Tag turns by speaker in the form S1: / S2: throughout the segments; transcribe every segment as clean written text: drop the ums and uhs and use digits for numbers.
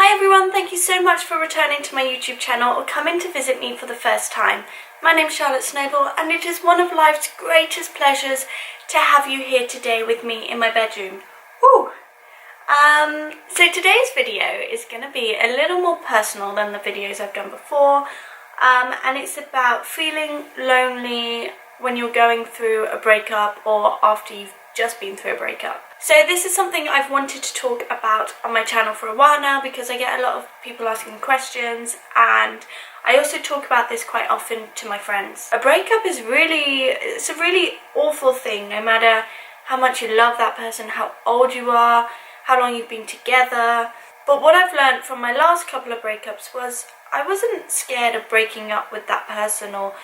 S1: Hi everyone, thank you so much for returning to my YouTube channel or coming to visit me for the first time. My name's Charlotte Snowball and it is one of life's greatest pleasures to have you here today with me in my bedroom. Woo! So today's video is going to be a little more personal than the videos I've done before, and it's about feeling lonely when you're going through a breakup or after you've just been through a breakup. So this is something I've wanted to talk about on my channel for a while now because I get a lot of people asking questions, and I also talk about this quite often to my friends. A breakup is it's a really awful thing, no matter how much you love that person, how old you are, how long you've been together. But what I've learned from my last couple of breakups was I wasn't scared of breaking up with that person or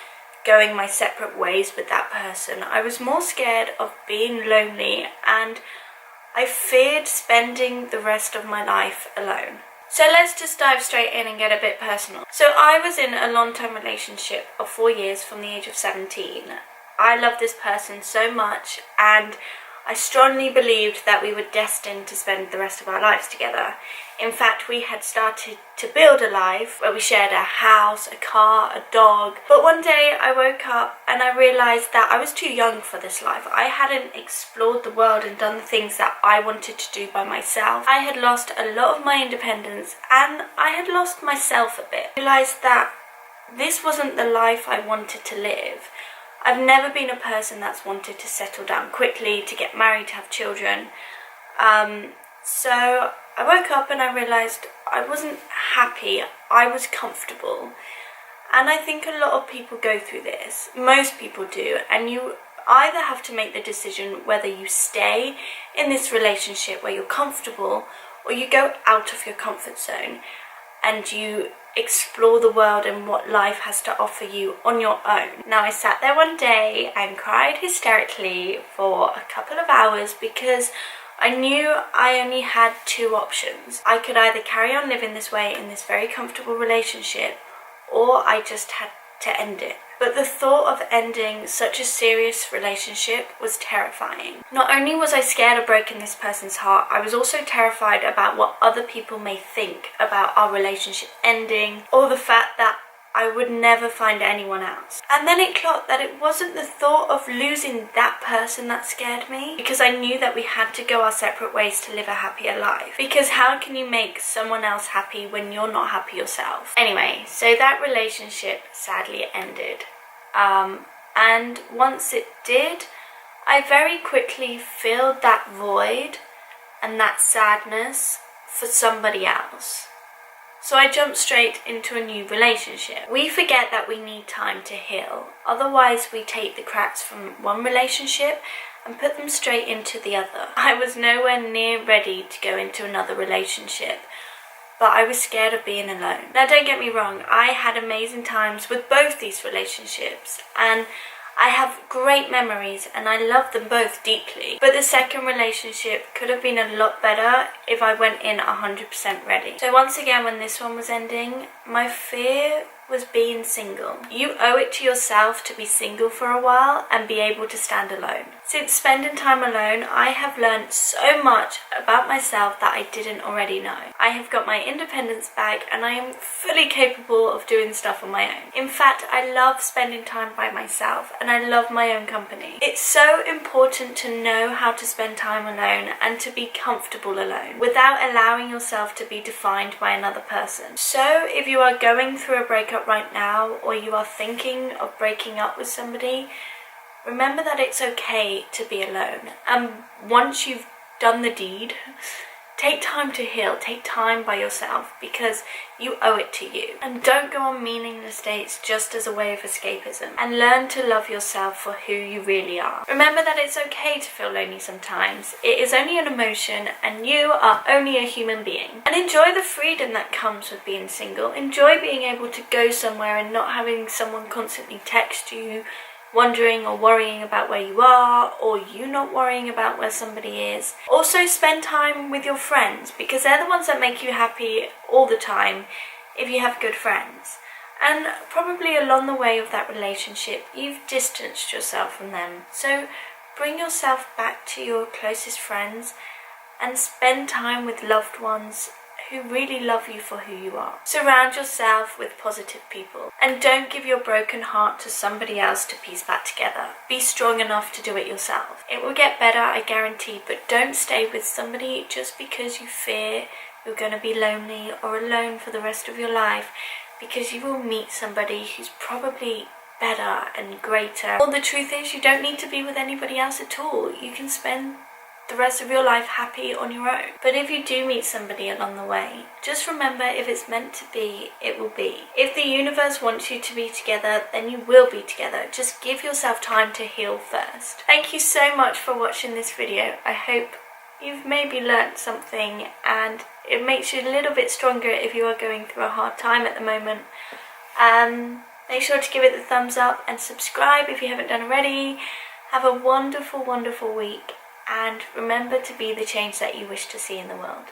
S1: going my separate ways with that person. I was more scared of being lonely, and I feared spending the rest of my life alone. So let's just dive straight in and get a bit personal. So I was in a long-term relationship of 4 years from the age of 17. I loved this person so much, and I strongly believed that we were destined to spend the rest of our lives together. In fact, we had started to build a life where we shared a house, a car, a dog. But one day I woke up and I realised that I was too young for this life. I hadn't explored the world and done the things that I wanted to do by myself. I had lost a lot of my independence and I had lost myself a bit. I realised that this wasn't the life I wanted to live. I've never been a person that's wanted to settle down quickly, to get married, to have children. So I woke up and I realised I wasn't happy, I was comfortable. And I think a lot of people go through this, most people do, and you either have to make the decision whether you stay in this relationship where you're comfortable or you go out of your comfort zone and you explore the world and what life has to offer you on your own. Now, I sat there one day and cried hysterically for a couple of hours because I knew I only had two options. I could either carry on living this way in this very comfortable relationship, or I just had to end it. But the thought of ending such a serious relationship was terrifying. Not only was I scared of breaking this person's heart, I was also terrified about what other people may think about our relationship ending, or the fact that I would never find anyone else. And then it clocked that it wasn't the thought of losing that person that scared me, because I knew that we had to go our separate ways to live a happier life. Because how can you make someone else happy when you're not happy yourself? Anyway, so that relationship sadly ended. And once it did, I very quickly filled that void and that sadness for somebody else. So I jumped straight into a new relationship. We forget that we need time to heal. Otherwise, we take the cracks from one relationship and put them straight into the other. I was nowhere near ready to go into another relationship, but I was scared of being alone. Now, don't get me wrong, I had amazing times with both these relationships, and I have great memories and I love them both deeply. But the second relationship could have been a lot better if I went in 100% ready. So once again, when this one was ending, my fear was being single. You owe it to yourself to be single for a while and be able to stand alone. Since spending time alone, I have learned so much about myself that I didn't already know. I have got my independence back and I am fully capable of doing stuff on my own. In fact, I love spending time by myself and I love my own company. It's so important to know how to spend time alone and to be comfortable alone without allowing yourself to be defined by another person. So if you are going through a breakup right now, or you are thinking of breaking up with somebody, remember that it's okay to be alone. And once you've done the deed, take time to heal, take time by yourself, because you owe it to you. And don't go on meaningless dates just as a way of escapism, and learn to love yourself for who you really are. Remember that it's okay to feel lonely sometimes. It is only an emotion and you are only a human being. And enjoy the freedom that comes with being single. Enjoy being able to go somewhere and not having someone constantly text you, wondering or worrying about where you are, or you not worrying about where somebody is. Also, spend time with your friends, because they're the ones that make you happy all the time if you have good friends. And probably along the way of that relationship, you've distanced yourself from them. So bring yourself back to your closest friends and spend time with loved ones who really love you for who you are. Surround yourself with positive people and don't give your broken heart to somebody else to piece back together. Be strong enough to do it yourself. It will get better, I guarantee, but don't stay with somebody just because you fear you're going to be lonely or alone for the rest of your life, because you will meet somebody who's probably better and greater. Well, the truth is, you don't need to be with anybody else at all. You can spend the rest of your life happy on your own. But if you do meet somebody along the way, just remember, if it's meant to be, it will be. If the universe wants you to be together, then you will be together. Just give yourself time to heal first. Thank you so much for watching this video. I hope you've maybe learnt something and it makes you a little bit stronger if you are going through a hard time at the moment. Make sure to give it the thumbs up and subscribe if you haven't done already. Have a wonderful, wonderful week, and remember to be the change that you wish to see in the world.